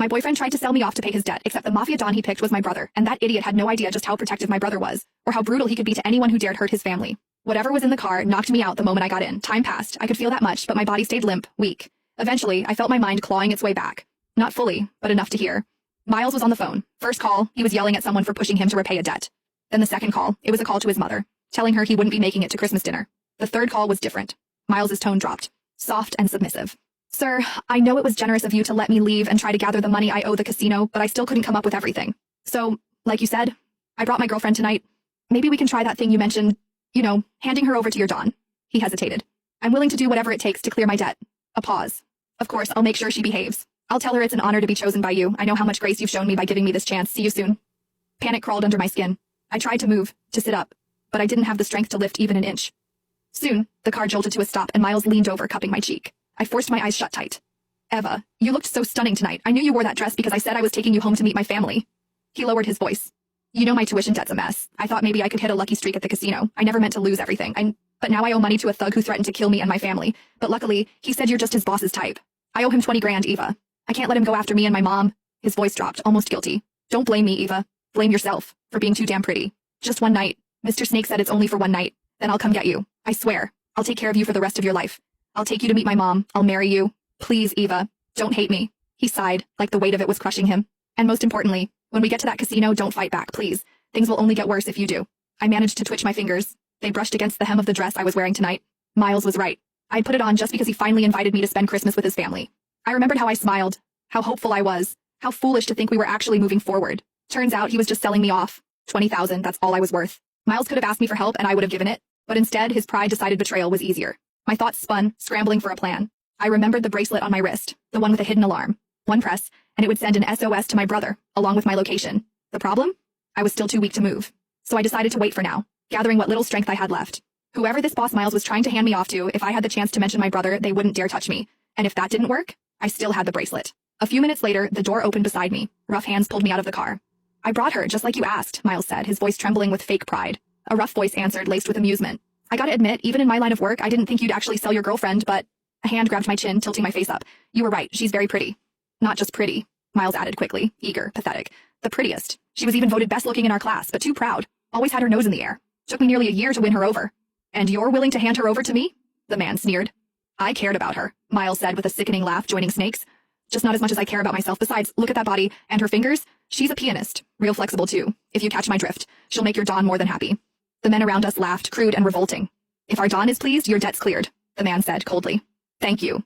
My boyfriend tried to sell me off to pay his debt, except the mafia don he picked was my brother, and that idiot had no idea just how protective my brother was, or how brutal he could be to anyone who dared hurt his family. Whatever was in the car knocked me out the moment I got in. Time passed. I could feel that much, but my body stayed limp, weak. Eventually, I felt my mind clawing its way back. Not fully, but enough to hear. Miles was on the phone. First call, he was yelling at someone for pushing him to repay a debt. Then the second call, it was a call to his mother, telling her he wouldn't be making it to Christmas dinner. The third call was different. Miles's tone dropped, soft and submissive. Sir, I know it was generous of you to let me leave and try to gather the money I owe the casino, but I still couldn't come up with everything. So, like you said, I brought my girlfriend tonight. Maybe we can try that thing you mentioned, handing her over to your Don. He hesitated. I'm willing to do whatever it takes to clear my debt. A pause. Of course, I'll make sure she behaves. I'll tell her it's an honor to be chosen by you. I know how much grace you've shown me by giving me this chance. See you soon. Panic crawled under my skin. I tried to move, to sit up, but I didn't have the strength to lift even an inch. Soon, the car jolted to a stop and Miles leaned over, cupping my cheek. I forced my eyes shut tight. Eva, you looked so stunning tonight. I knew you wore that dress because I said I was taking you home to meet my family. He lowered his voice. You know my tuition debt's a mess. I thought maybe I could hit a lucky streak at the casino. I never meant to lose everything. But now I owe money to a thug who threatened to kill me and my family. But luckily, he said you're just his boss's type. I owe him 20 grand, Eva. I can't let him go after me and my mom. His voice dropped, almost guilty. Don't blame me, Eva. Blame yourself for being too damn pretty. Just one night. Mr. Snake said it's only for one night. Then I'll come get you. I swear. I'll take care of you for the rest of your life. I'll take you to meet my mom. I'll marry you. Please, Eva. Don't hate me. He sighed, like the weight of it was crushing him. And most importantly, when we get to that casino, don't fight back, please. Things will only get worse if you do. I managed to twitch my fingers. They brushed against the hem of the dress I was wearing tonight. Miles was right. I'd put it on just because he finally invited me to spend Christmas with his family. I remembered how I smiled, how hopeful I was, how foolish to think we were actually moving forward. Turns out he was just selling me off. 20,000, that's all I was worth. Miles could have asked me for help and I would have given it, but instead his pride decided betrayal was easier. My thoughts spun, scrambling for a plan. I remembered the bracelet on my wrist, the one with a hidden alarm. One press, and it would send an SOS to my brother, along with my location. The problem? I was still too weak to move. So I decided to wait for now, gathering what little strength I had left. Whoever this boss Miles was trying to hand me off to, if I had the chance to mention my brother, they wouldn't dare touch me. And if that didn't work, I still had the bracelet. A few minutes later, the door opened beside me. Rough hands pulled me out of the car. I brought her, just like you asked, Miles said, his voice trembling with fake pride. A rough voice answered, laced with amusement. I gotta admit, even in my line of work, I didn't think you'd actually sell your girlfriend, but... A hand grabbed my chin, tilting my face up. You were right, she's very pretty. Not just pretty, Miles added quickly, eager, pathetic. The prettiest. She was even voted best looking in our class, but too proud. Always had her nose in the air. Took me nearly a year to win her over. And you're willing to hand her over to me? The man sneered. I cared about her, Miles said with a sickening laugh, joining Snake's. Just not as much as I care about myself. Besides, look at that body, and her fingers. She's a pianist. Real flexible too. If you catch my drift, she'll make your Don more than happy. The men around us laughed, crude and revolting. If our Don is pleased, your debt's cleared, the man said coldly. Thank you.